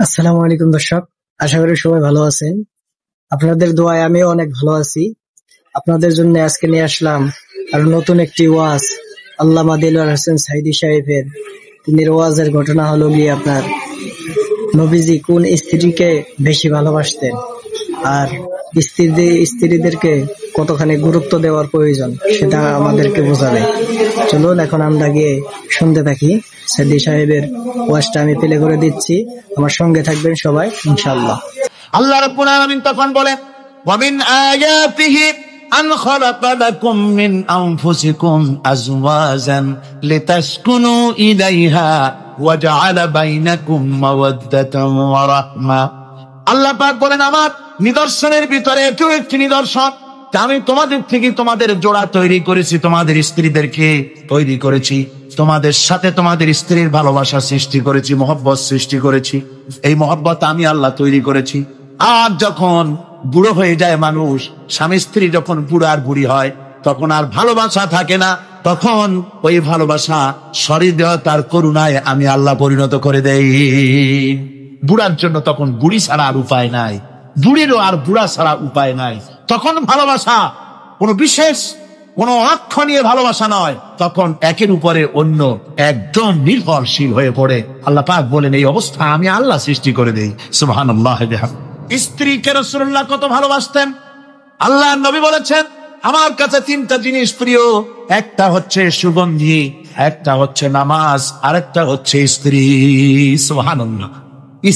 আসসালামু আলাইকুম দর্শক, আশা করি সবাই ভালো আছেন। আপনাদের দোয়ায় আমিও অনেক ভালো আছি। আপনাদের জন্য আজকে নিয়ে আসলাম আর নতুন একটি ওয়াজ আল্লামা দিলওয়ার হোসেন সাঈদী সাহেবের। তিনি ওয়াজের ঘটনা হলো গিয়ে আপনার নবীজি কোন স্ত্রীকে বেশি ভালোবাসতেন আর স্ত্রীদেরকে কতখানি গুরুত্ব দেওয়ার প্রয়োজন সেটা আমাদেরকে বোঝাবে। চলুন এখন আমরা গিয়ে শুনতে থাকি। সাঈদী সাহেবের ওয়াজটা আমি প্লে করে দিচ্ছি, আমার সঙ্গে থাকবেন সবাই ইনশাআল্লাহ। আল্লাহ রাব্বুল আলামিন তখন বলেন, ওয়া মিন আয়াতিহি আন খালাকা লাকুম মিন আনফুসিকুম আজওয়াজান লিতাসকুনু ইলাইহা ওয়া জাআলা বাইনাকুম মাওয়াদ্দাতান ওয়া রাহমা। আল্লাহ পাক বলেন, আমার নিদর্শনের ভিতরে এটাও একটি নিদর্শন, আমি তোমাদের থেকে তোমাদের জোড়া তৈরি করেছি, তোমাদের স্ত্রীদেরকে তৈরি করেছি, তোমাদের সাথে তোমাদের স্ত্রীর ভালোবাসা সৃষ্টি করেছি, মহব্বত সৃষ্টি করেছি। এই মহব্বত আমি আল্লাহ তৈরি করেছি। আর যখন বুড়ো হয়ে যায় মানুষ, স্বামী স্ত্রী যখন বুড়ো আর বুড়ি হয়, তখন আর ভালোবাসা থাকে না, তখন ওই ভালোবাসা সহৃদয়তার করুণায় আমি আল্লাহ পরিণত করে দেই। বুড়ার জন্য তখন বুড়ি ছাড়া আর উপায় নাই, বুড়িরও আর বুড়া ছাড়া উপায় নাই। তখন ভালোবাসা কোনো বিশেষ কোনো অক্ষ নিয়ে ভালোবাসা নয়, তখন একের উপরে অন্য একদম নির্ভরশীল হয়ে পড়ে। আল্লাহ পাক বলেন, এই অবস্থা আমি আল্লাহ সৃষ্টি করে দেই। সুবহানাল্লাহ। স্ত্রীকে রাসূলুল্লাহ কত ভালোবাসতেন। আল্লাহ নবী বলেছেন, আমার কাছে তিনটা জিনিস প্রিয়, একটা হচ্ছে সুগন্ধি, একটা হচ্ছে নামাজ, আরেকটা হচ্ছে স্ত্রী। সুবহানাল্লাহ।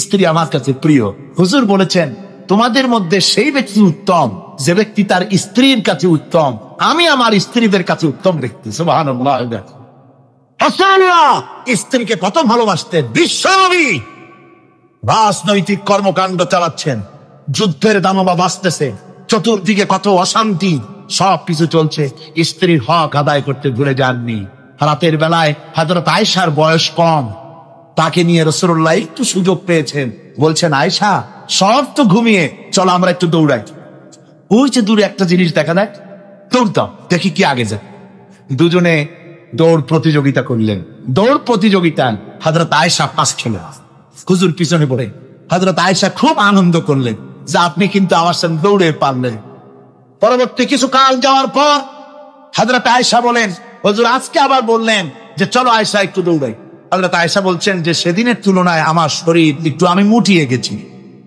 স্ত্রী আমার কাছে প্রিয়। হুজুর বলেছেন, তোমাদের মধ্যে সেই ব্যক্তি উত্তম যে ব্যক্তি তার স্ত্রীর কাছে উত্তম। আমি আমার স্ত্রীদের কাছে উত্তম ব্যক্তি। সুবহানাল্লাহ। রাসূলুল্লাহ স্ত্রীকে কত ভালোবাসতেন। বিশ্বনবী রাজনৈতিক কর্মকাণ্ড চালাচ্ছেন, যুদ্ধের দামামা বাজতেছে, চতুর্দিকে কত অশান্তি, সব কিছু চলছে, স্ত্রীর হক আদায় করতে ভুলে যাননি। রাতের বেলায় হযরত আয়েশার বয়স কম, তাকে নিয়ে রাসূলুল্লাহ একটু সুযোগ পেয়েছেন, বলছেন, আয়েশা সব তো ঘুমিয়ে, চলো আমরা একটু দৌড়াই। ওই যে দূরে একটা জিনিস দেখা দেয়, দৌড়তাম, দেখি কি আগে যায়। দুজনে দৌড় প্রতিযোগিতা করলেন। দৌড় প্রতিযোগিতা হযরত আয়েশা ফার্স্ট হলেন, হুজুর পিছনে পড়ে। হযরত আয়েশা খুব আনন্দ করলেন যে আপনি কিন্তু আমার সাথে দৌড়ে পারলেন। পরবর্তী কিছু কাল যাওয়ার পর হযরত আয়েশা বলেন, হুজুর আজকে আবার বললেন যে চলো আয়েশা একটু দৌড়াই। হযরত আয়েশা বলছেন যে সেদিনের তুলনায় আমার শরীর একটু, আমি মুটিয়ে গেছি,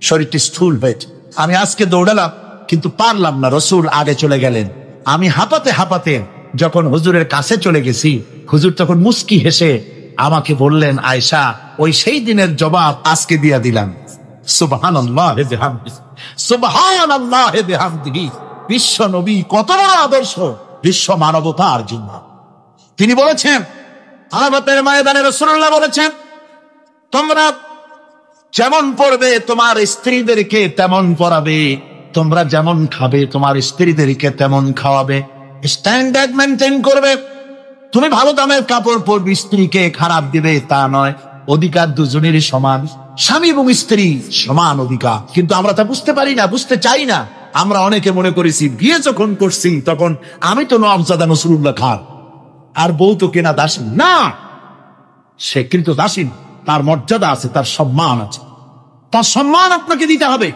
শরীরটি স্থূল হয়েছে, আমি আজকে দৌড়ালাম কিন্তু পারলাম না। রাসূল আগে চলে গেলেন, আমি হাঁপাতে হাঁপাতে যখন হুজুরের কাছে চলে গেছি, হুজুর তখন মুস্কি হেসে আমাকে বললেন, আয়েশা ওই সেই দিনের জবাব আজকে দিয়া দিলাম। সুবহানাল্লাহ বিহামদিহি, সুবহানাল্লাহ বিহামদিহি। বিশ্ব নবী কত বড় আদর্শ বিশ্ব মানবতার জন্য। তিনি বলেছেন, আরাফাতের ময়দানে রাসূলুল্লাহ বলেছেন, তোমরা যেমন পড়বে তোমার স্ত্রীদেরকে তেমন পড়াবে, তোমরা যেমন খাবে তোমার স্ত্রীদেরকে তেমন খাওয়াবে, স্ট্যান্ডার্ড মেনটেন করবে। তুমি ভালো দামের কাপড় পরবে, স্ত্রীকে খারাপ দিবে তা নয়। অধিকার দুজনেরই সমান, স্বামী এবং স্ত্রী সমান অধিকার। কিন্তু আমরা তা বুঝতে পারি না, বুঝতে চাই না। আমরা অনেকে মনে করেছি বিয়ে যখন করছি তখন আমি তো নওয়াবজাদা নসরুল্লাহ খান আর বউ তো কেনা দাসী না। সে কিন্তু দাসী, তার মর্যাদা আছে, তার সম্মান আছে, তার সম্মান আপনাকে দিতে হবে।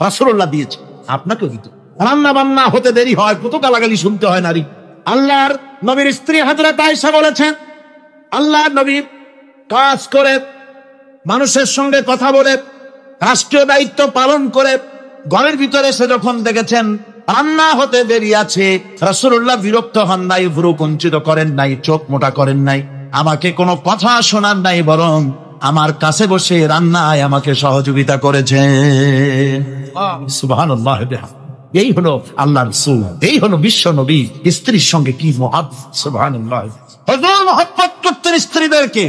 রাসূলুল্লাহ দিয়েছে, আপনাকেও দিতে। রান্না বান্না হতে দেরি হয়, কত গালাগালি শুনতে হয় নারী। আল্লাহর নবীর স্ত্রী হযরত আয়েশা বলেছেন, আল্লাহর নবী কাজ করে, মানুষের সঙ্গে কথা বলে, রাষ্ট্রীয় দায়িত্ব পালন করে, ঘরের ভিতরে সে যখন দেখেছেন রান্না হতে দেরি আছে, রাসূলুল্লাহ বিরক্ত হন নাই, ভ্রু কুঞ্চিত করেন নাই, চোখ মোটা করেন নাই, আমাকে কোনো কথা শোনান নাই, বরং আমার কাছে বসে রান্নায় আমাকে সহযোগিতা করেছেন। সুবহানাল্লাহ। এই হলো আল্লাহর রাসূল, এই হলো বিশ্ব নবী। স্ত্রীর সঙ্গে কি মহব্বত! সুবহানাল্লাহ। হুজুর মহব্বত করতেন স্ত্রীদেরকে।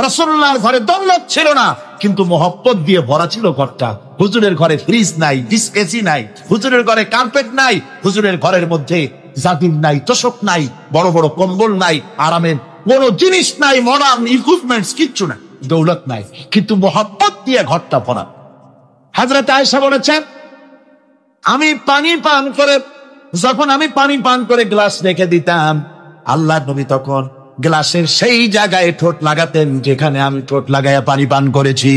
রাসূলুল্লাহর ঘরে দৌলত ছিল না, কিন্তু মহব্বত দিয়ে ভরা ছিল ঘরটা। হুজুরের ঘরে ফ্রিজ নাই, এসি নাই, হুজুরের ঘরে কার্পেট নাই, হুজুরের ঘরের মধ্যে জাদিন নাই, তোশক নাই, বড় বড় কম্বল নাই, আরামের কোন জিনিস নাই, মডার্ন ইকুইপমেন্টস কিচ্ছু নাই, দৌলত নাই, কিন্তু মহব্বত দিয়ে ঘরটা ভরা। হযরত আয়েশা বলেছেন, আমি পানি পান করে গ্লাস রেখে দিতাম, আল্লাহর নবী তখন গ্লাসের সেই জায়গায় ঠোঁট লাগাতেন যেখানে আমি ঠোঁট লাগাইয়া পানি পান করেছি।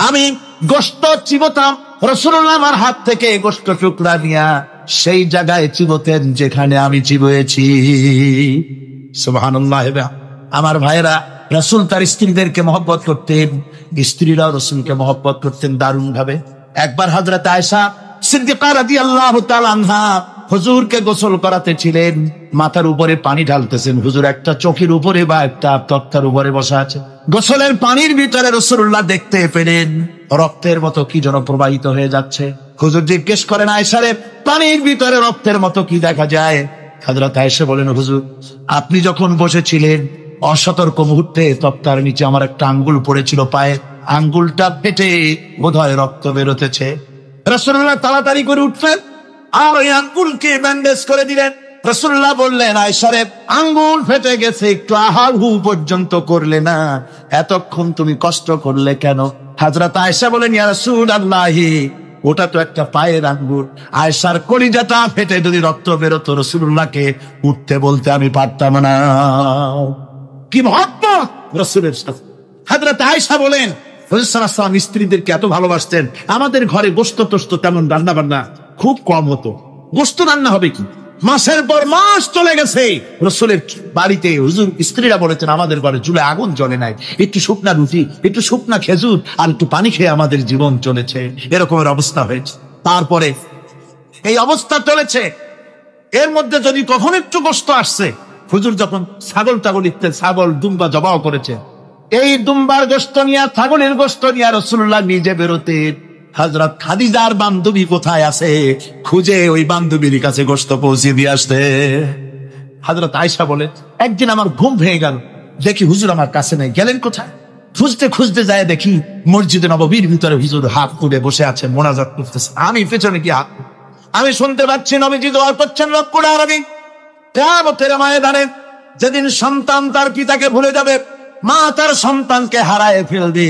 আমি গোশত চিবোতাম, রাসূলুল্লাহ আমার হাত থেকে গোশত টুকরা নিয়া সেই জায়গায় চিবোতেন যেখানে আমি চিবোয়েছি। সুবহানাল্লাহ। আমার ভাইরা, রাসূল তার স্ত্রীদেরকে মহব্বত করতেন, স্ত্রীরাও রাসূলকে মহব্বত করতেন দারুণ ভাবে। একবার হযরত আয়েশা সিদ্দিকা রাদিয়াল্লাহু তাআলা আনহা হুজুরকে গোসল করাতে ছিলেন, মাথার উপরে পানি ঢালতেছেন, হুজুর একটা চোখের উপরে বা একটা তক্তার উপরে বসা আছে। গোসলের পানির ভিতরে রাসূলুল্লাহ দেখতে পেলেন রক্তের মতো কি যেন প্রবাহিত হয়ে যাচ্ছে। হুজুর জিজ্ঞেস করেন, আয়েশা রে, পানির ভিতরে রক্তের মতো কি দেখা যায়? হযরত আয়েশা বলেন, হুজুর আপনি যখন বসেছিলেন অসতর্ক মুহূর্তে তক্তার নিচে আমার একটা আঙ্গুল পড়েছিল পায়ে, আঙ্গুলটা ফেটে বোধহয় রক্ত বেরোতেছে। রাসূলুল্লাহ তাড়াতাড়ি করে উঠলেন আর ওই আঙ্গুলকে ব্যান্ডেজ করে দিলেন। রাসূলুল্লাহ বললেন, আয়েশা রে, আঙ্গুল ফেটে গেছে, একটু আহার হু পর্যন্ত করলে না, এতক্ষণ তুমি কষ্ট করলে কেন? হযরত আয়েশা বলেন, ইয়া রাসূলুল্লাহ, ওটা তো একটা পায়ের আঙ্গুল। আয়েশার কলিজাটা ফেটে যদি রক্ত বেরোতো রাসূলুল্লাহকে উঠতে বলতে আমি পারতাম না। কি মহব্বত রাসূলের সাথে। হযরত আয়েশা বলেন, হুজুর সাল্লাল্লাহু আলাইহি ওয়াসাল্লাম স্ত্রীদেরকে এত ভালোবাসতেন, আমাদের ঘরে গোশত টোস্ত তেমন রান্না বান্না খুব কম হতো। গোশত রান্না হবে কি, মাসের পর মাস চলে গেছে রাসূলের বাড়িতে, হুজুর স্ত্রীরা বলেছেন আমাদের ঘরে চুলায় আগুন জ্বলে নাই, একটু শুকনা রুটি, একটু শুকনা খেজুর আর একটু পানি খেয়ে আমাদের জীবন চলেছে। এরকমের অবস্থা হয়েছে। তারপরে এই অবস্থা চলেছে, এর মধ্যে যদি কখন একটু গোশত আসছে, হুজুর যখন ছাগল ইত্যাদি ছাগল দুম্বা জবাও করেছে, এই দুম্বার গোশত নিয়ে, ছাগলের গোশত নিয়ে রাসূলুল্লাহ নিজে বেরোতেন। হযরত খাদিজার বান্ধবী কোথায় আছে খুঁজে ওই বান্ধবীর কাছে গোশত পৌঁছে দিয়ে আসতে। হযরত আয়েশা বলে, একদিন আমার ঘুম ভেঙে গেল, দেখি হুজুর আমার কাছে নেই, গেলেন কোথায়? খুঁজতে খুঁজতে যায় দেখি মসজিদে নববীর ভিতরে হুজুর হাত তুলে বসে আছে, মোনাজাত করতেছে। আমি পেছনে কি হাত, আমি শুনতে পাচ্ছি নবীজি দোয়া করছেন রব্বুল আলামিন। কিয়ামতের ময়দানে যেদিন সন্তান তার পিতাকে ভুলে যাবে, মা তার সন্তানকে হারায় ফেলবে,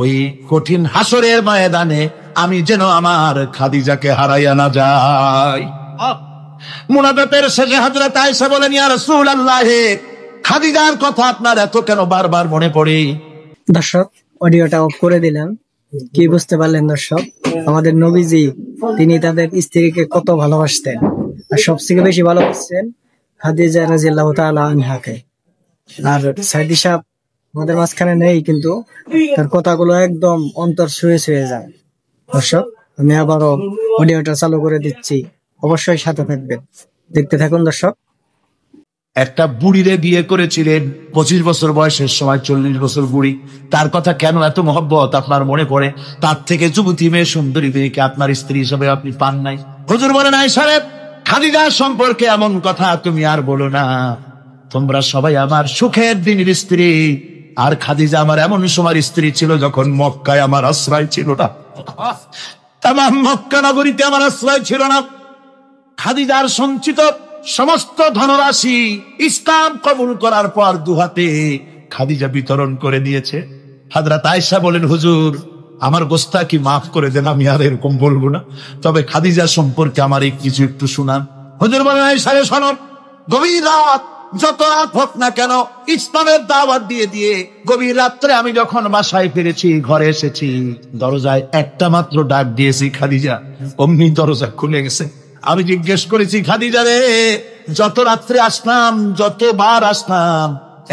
ওই কঠিন হাসরের ময়দানে আমি যেন আমার খাদিজাকে হারাইয়া না যাই। মুনাজাতের শেষে হযরত আয়েশা বলেন, ইয়া রাসূলুল্লাহ, খাদিজার কথা আপনার এত কেন বারবার মনে পড়ে? দর্শক, অডিওটা অফ করে দিলাম। কি বুঝতে পারলেন দর্শক? আমাদের নবীজি তিনি তাদের স্ত্রীকে কত ভালোবাসতেন, আর সবথেকে বেশি ভালোবাসতেন খাদিজা রাদিয়াল্লাহু তাআলা আনহাকে। আর সাইদি সাহেব আমাদের মাঝখানে নেই, কিন্তু তার কথাগুলো একদম অন্তর ছুঁয়ে ছুঁয়ে যায়। দর্শক, আমি আবারও অডিওটা চালু করে দিচ্ছি, অবশ্যই সাথে থাকবেন, দেখতে থাকুন দর্শক। একটা বুড়িরে বিয়ে করেছিলেন 25 বছর বয়সের সময়, 40 বছর বুড়ি, তার কথা কেন এত মহব্বত আপনার মনে পড়ে? তার থেকে যুবতী মেয়ে সুন্দরী মেয়েকে আপনার স্ত্রী হিসেবে আপনি পান নাই। হুজুর বলেন, আয়েশা রে, খাদিজা সম্পর্কে এমন কথা তুমি আর বলো না, তোমরা সবাই আমার সুখের দিনের স্ত্রী, আর খাদিজা আমার এমন সময় স্ত্রী ছিল যখন মক্কায় আমার আশ্রয় ছিল না, তামাম মক্কা নগরীতে আমার আশ্রয় ছিল না। খাদিজার সঞ্চিত সমস্ত ধনরাশি ইসলাম কবুল করার পর দুহাতে খাদিজা বিতরণ করে দিয়েছে। হযরত আয়েশা বলেন, হুজুর আমার গোস্তাকি মাফ করে দেন, আমি আর এরকম বলবো না, তবে খাদিজা সম্পর্কে আমার এই কিছু একটু শুনান। হুজুর বলেন, আয়েশা রে শোনো, গভীর রাত, যত রাত হোক না কেন, ইসলামের দাওয়াত দিয়ে দিয়ে গভীর রাত্রে আমি যখন বাসায় ফিরেছি, ঘরে এসেছি, দরজায় একটা মাত্র ডাক দিয়েছি, খাদিজা, অমনি দরজা খুলে গেছে। আমি জিজ্ঞেস করেছি, খাদিজা রে, যত রাত্রে আসলাম, যতবার আসলাম,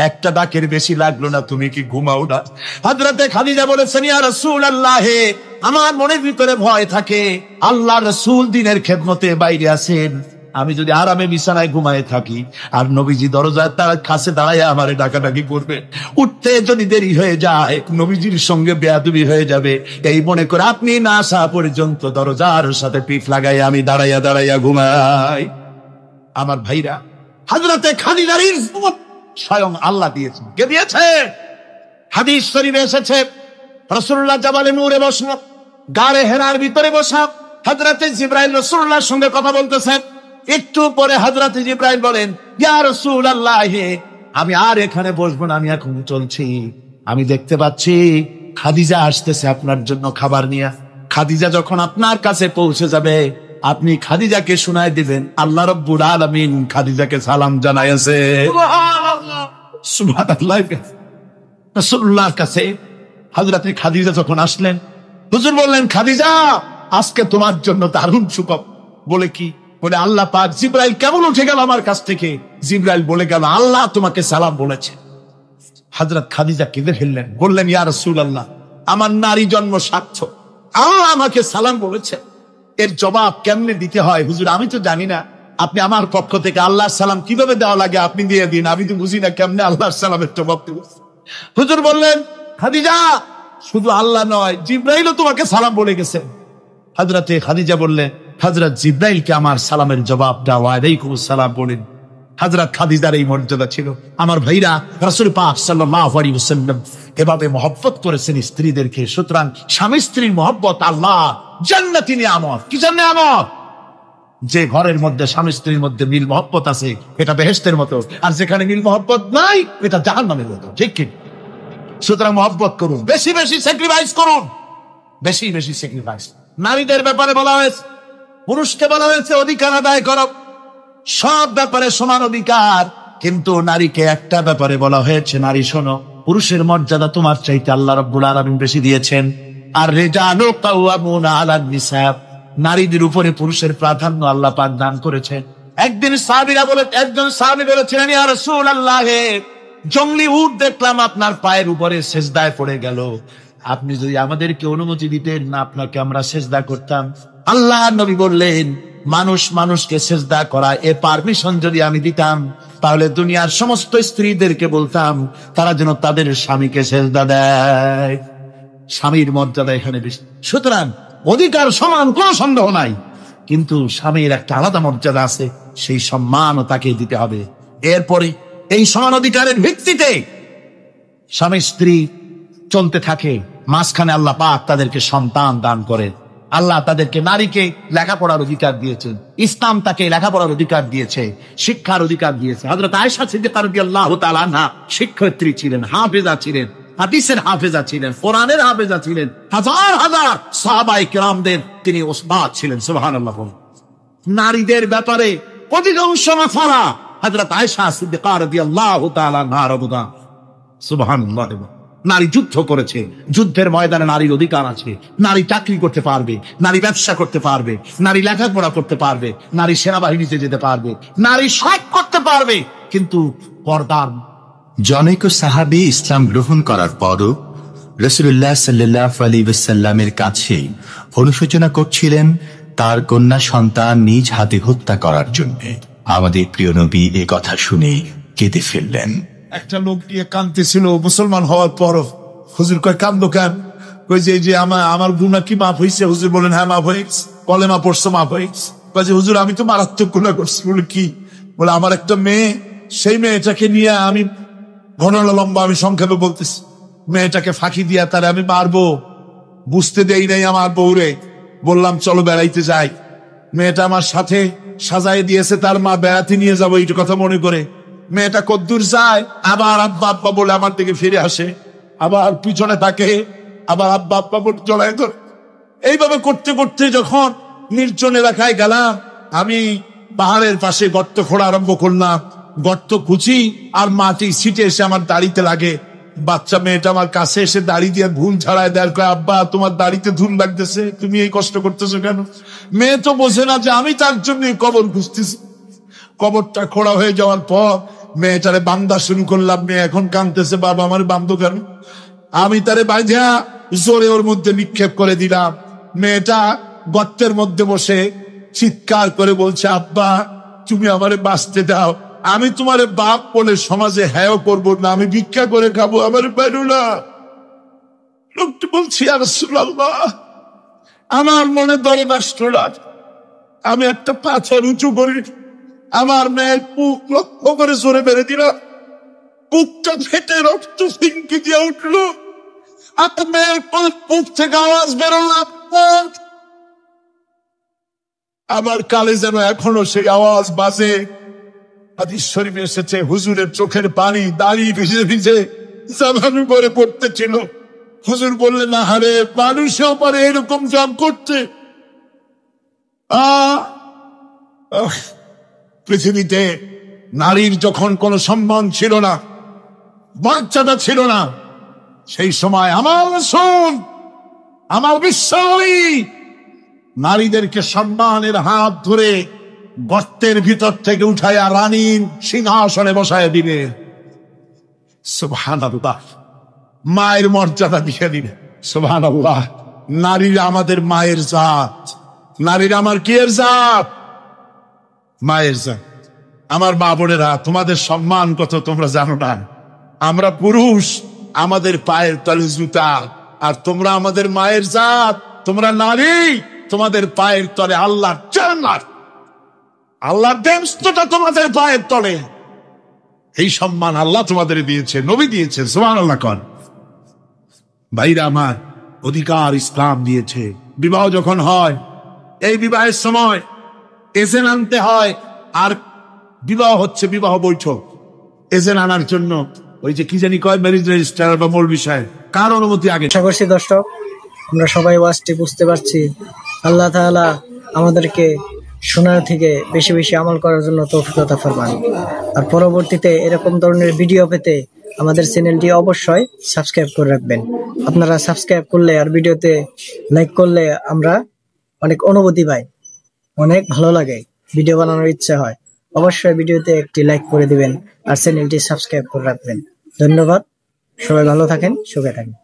একটা ডাকের বেশি লাগলো না, তুমি কি ঘুমাও না? হযরতে খাদিজা বলেছেন, ইয়া রাসূলুল্লাহ, আমার মনের ভিতরে ভয় থাকে, আল্লাহ রাসূল দিনের খেদমতে বাইরে আছেন, আমি যদি আরামে বিছানায় ঘুমায় থাকি আর নবীজি দরজার তার কাছে দাঁড়ায় আমারে ডাকাডাকি করবে, উঠতে যদি দেরি হয়ে যায় নবীজির সঙ্গে বেয়াদবি হয়ে যাবে, এই মনে করে আপনি না আসা পর্যন্ত দরজার সাথে পিঠ লাগাই আমি দাঁড়াইয়া দাঁড়াইয়া ঘুমাই। আমার ভাইরা, হযরতে খাদিজার ইজ্জত স্বয়ং আল্লাহ দিয়েছেন। কে দিয়েছে? হাদিস শরীফে এসেছে, রাসূলুল্লাহ জাবালে নূরে বসা, গারে হেরার ভিতরে বসা, হযরতে জিবরাইল রাসূলুল্লাহর সঙ্গে কথা বলতেছেন। একটু পরে হযরতে জিবরাইল বলেন, ইয়া রাসূলুল্লাহ, আমি আর এখানে বসবো না, আমি এখন চলছি, আমি দেখতে পাচ্ছি খাদিজা আসতেছে আপনার জন্য খাবার নিয়ে। খাদিজা যখন আপনার কাছে পৌঁছে যাবে, আপনি খাদিজাকে শোনায় দিবেন আল্লাহ রাব্বুল আলামিন খাদিজাকে সালাম জানাইছে। সুবহানাল্লাহ। রাসূলুল্লাহর কাছে হযরত খাদিজা যখন আসলেন, হুজুর বললেন, খাদিজা আজকে তোমার জন্য দারুণ সুখবর। বলে কি? বলে আল্লাহ পাক জিবরাইল কেমন উঠে গেল আমার কাছ থেকে। জিবরাইল বলে গেল আল্লাহ তোমাকে সালাম বলেছে। হযরত খাদিজা কেঁদে ফেললেন, বললেন ইয়া রাসূলুল্লাহ, আমার নারী জন্ম সার্থক, আল্লাহ আমাকে সালাম বলেছে, এর জবাব কেমনে দিতে হয় হুজুর আমি তো জানি না, আপনি আমার পক্ষ থেকে আল্লাহর সালাম কিভাবে দেওয়া লাগে আপনি দিয়ে দিন, আমি তো বুঝি না কেমনে আল্লাহর সালামের জবাব দেব। হুজুর বললেন, খাদিজা শুধু আল্লাহ নয়, জিবরাইলও তোমাকে সালাম বলে গেছে। হযরতে খাদিজা বললেন, হযরত জিবরাইলকে আমার সালামের জবাব দাও, আলাইকুম আসসালাম বলেন। হযরত খাদিজার এই মর্যাদা ছিল। আমার ভাইরা, রাসূল পাক সাল্লাল্লাহু আলাইহি ওয়াসাল্লাম এভাবে মহব্বত করেছেন স্ত্রীদেরকে। সুতরাং স্বামী স্ত্রীর মহব্বত আল্লাহ জান্নাতি নিয়ামত। কিসের নিয়ামত? যে ঘরের মধ্যে স্বামী স্ত্রীর মধ্যে মিল মহব্বত আছে এটা বেহেশতের মতো, আর যেখানে মিল মহব্বত নাই এটা জাহান্নামের মতো। ঠিক কি? সুতরাং মহব্বত করুন, বেশি বেশি স্যাক্রিফাইস করুন, বেশি বেশি স্যাক্রিফাইস। নারীদের ব্যাপারে বলা হয়েছে, পুরুষকে বলা হয়েছে অধিকার আদায় করো, সব ব্যাপারে সমান অধিকার, কিন্তু নারীকে একটা ব্যাপারে বলা হয়েছে, নারী শোনো, পুরুষের মর্যাদা তোমার চাইতে আল্লাহ রাব্বুল আলামিন বেশি দিয়েছেন। আর রিজালু কাওয়ামুনা আলান নিসা, নারীদের উপরে পুরুষের প্রাধান্য আল্লাহ পাক দান করেছেন। একজন সাহাবী বলেছিলেন, ইয়া রাসূলুল্লাহ, জংলি উট দেখলাম আপনার পায়ের উপরে সেজদায় পড়ে গেল, আপনি যদি আমাদেরকে অনুমতি দিতেন না আপনাকে আমরা সেজদা করতাম। আল্লাহ নবী বললেন, মানুষ মানুষকে সেজদা করা এ পারমিশন যদি আমি দিতাম তাহলে দুনিয়ার সমস্ত স্ত্রীদেরকে বলতাম তারা যেন তাদের স্বামীকে সেজদা দেয়। স্বামীর মর্যাদা এখানে বেশি। সুতরাং অধিকার সমান, কোনো সন্দেহ নাই, কিন্তু স্বামীর একটা আলাদা মর্যাদা আছে, সেই সম্মানও তাকে দিতে হবে। এরপরে এই সমান অধিকারের ভিত্তিতে স্বামী স্ত্রী চলতে থাকে, মাঝখানে আল্লাহ পাক তাদেরকে সন্তান দান করে। আল্লাহ তাদেরকে, নারীকে লেখাপড়ার অধিকার দিয়েছেন, ইসলাম তাকে লেখাপড়ার অধিকার দিয়েছে, শিক্ষার অধিকার দিয়েছে। হযরত আয়েশা সিদ্দিকা রাদিয়াল্লাহু তাআলা আনহা শিক্ষয়িত্রী ছিলেন, হাফেজা ছিলেন, হাদিসের হাফেজা ছিলেন, কোরআনের হাফেজা ছিলেন, হাজার হাজার সাহাবায়ে কেরামদের তিনি উস্তাদ ছিলেন। সুবহানাল্লাহ। নারীদের ব্যাপারে অধিকাংশ মাসালা হযরত আয়েশা সিদ্দিকা রাদিয়াল্লাহু তাআলা আনহার অবদান। সুবহানাল্লাহ। নারী যুদ্ধ করেছে, যুদ্ধের ময়দানে নারীর অধিকার আছে, নারী চাকরি করতে পারবে, নারী ব্যবসা করতে পারবে, নারী লেখাপড়া করতে পারবে, নারী সেনাবাহিনীতে যেতে পারবে, নারী সব করতে পারবে, কিন্তু পর্দার। জনৈক সাহাবী ইসলাম গ্রহণ করার পরও রাসূলুল্লাহ সাল্লাল্লাহু আলাইহি ওয়াসাল্লামের কাছে অনুশোচনা করছিলেন তার কন্যা সন্তান নিজ হাতে হত্যা করার জন্য। আমাদের প্রিয় নবী এ কথা শুনে কেঁদে ফেললেন। একটা লোক দিয়ে কাঁদতেছিল মুসলমান হওয়ার পর। হুজুর কয় কান্দো কেন? কই যে আমার গুনাহ কি মাফ হয়েছে? হুজুর বলেন হ্যাঁ মাফ হয়েছে। কলেমা পড়ছো মাফ হয়েছে। কয় যে হুজুর আমি তো মারাত্মক গুনাহ করছি। বলে কি? বলে আমার একটা মেয়ে, সেই মেয়েটাকে নিয়ে আমি, ঘটনা লম্বা আমি সংক্ষেপে বলতেছি, মেয়েটাকে ফাঁকি দিয়া তারে আমি মারবো, বুঝতে দেই নাই আমার বউরে। বললাম চলো বেড়াইতে যাই, মেয়েটা আমার সাথে সাজায় দিয়েছে তার মা, বেড়াতে নিয়ে যাবো এইটা কথা মনে করে। মেয়েটা কদ্দূর যায়, আবার আব্বা আব্বা বলে আমার দিকে ফিরে আসে, আবার পিছনে থাকে, আবার আব্বা আব্বা বলে জড়ায় ধরে। এইভাবে করতে করতে যখন নির্জন এলাকায় গেলাম, আমি পাহাড়ের পাশে গর্ত খোঁড়া আরম্ভ করলাম। গর্ত খুঁচি আর মাটি ছিটে এসে আমার দাড়িতে লাগে। বাচ্চা মেয়েটা আমার কাছে এসে দাড়ি দিয়ে ধুল ছাড়ায় দেয়, কয় আব্বা তোমার দাড়িতে ধুল লাগতেছে, তুমি এই কষ্ট করতেছো কেন? মেয়ে তো বোঝে না যে আমি তার জন্য কবর খুঁজতেছি। কবরটা খোঁড়া হয়ে যাওয়ার পর মেয়েটারে বান্ধা শুরু করলাম। মেয়ে এখন কাঁদতেছে, বাবা আমার বান্ধব কেন? আমি তারে বাঁধা জোরে ওর মধ্যে নিক্ষেপ করে দিলাম। মেয়েটা গর্তের মধ্যে বসে চিৎকার করে বলছে, আব্বা তুমি আমারে বাঁচতে দাও, আমি তোমারে বাপ বলে সমাজে হ্যাঁ করবো না, আমি ভিক্ষা করে খাবো, আমার বেরো না। লোকটি বলছি, ইয়া রাসূলুল্লাহ, আমার মনে ধরে বাসটা, আমি একটা পাথর উঁচু করি, আমার মেয়ের বুক লক্ষ্য করে জোরে বেড়ে দিলাম। বুকটা ফেটে রক্ত ফিনকি দিয়ে উঠলো। আপনার মেয়ের বুক থেকে আওয়াজ বেরোলো, আমার কালে যেন এখনো সেই আওয়াজ বাজে। হাদিস শরীফে এসেছে, হুজুরের চোখের পানি দাড়ি ভিজে ভিজে জামার উপরে পড়তেছিল। হুজুর বললেন, না হারে, মানুষও পারে এরকম জব করতে। পৃথিবীতে নারীর যখন কোনো সম্মান ছিল না, মর্যাদা ছিল না, সেই সময় আমার রাসূল, আমার বিশ্বনবী নারীদেরকে সম্মানের হাত ধরে গর্তের ভিতর থেকে উঠাইয়া রানীর সিংহাসনে বসায় দিবে। সুবহানাল্লাহ, মায়ের মর্যাদা দিয়ে দিবে। সুবহানাল্লাহ, নারীরা আমাদের মায়ের জাত, নারীরা আমার কি এর জাত? মায়ের জাত। আমার মা বোনেরা, তোমাদের সম্মান কত তোমরা জানো না। আমরা পুরুষ, আমাদের পায়ের তলে জুতা, আর তোমরা আমাদের মায়ের জাত, তোমরা নারী, তোমাদের পায়ের তলে আল্লাহর জান্নাত, আল্লাহর বেহেশতটা তোমাদের পায়ের তলে। এই সম্মান আল্লাহ তোমাদের দিয়েছে, নবী দিয়েছে। সুবহানাল্লাহ কোন ভাইরা আমার, অধিকার ইসলাম দিয়েছে। বিবাহ যখন হয়, এই বিবাহের সময় এজেন্ট আনতে হয়। আর বিবাহ হচ্ছে বিবাহ বৈঠক, এজেন্ট আনার জন্য ওই যে কি জানি কয়, ম্যারেজ রেজিস্ট্রার বা মূল বিষয়, কার অনুমতি আগে। আশা করছি দর্শক আমরা সবাই ওয়াজটি বুঝতে পারছি। আল্লাহ তাআলা আমাদেরকে শোনার থেকে বেশি বেশি আমল করার জন্য তৌফিক আতা ফরমান। আর পরবর্তীতে এরকম ধরনের ভিডিও পেতে আমাদের চ্যানেলটি অবশ্যই সাবস্ক্রাইব করে রাখবেন। আপনারা সাবস্ক্রাইব করলে আর ভিডিওতে লাইক করলে আমরা অনেক অনুভূতি পাই, অনেক ভালো লাগে, ভিডিও বানানোর ইচ্ছা হয়। অবশ্যই ভিডিওতে একটি লাইক করে দিবেন আর চ্যানেলটি সাবস্ক্রাইব করে রাখবেন। ধন্যবাদ, সবাই ভালো থাকেন, সুখে থাকেন।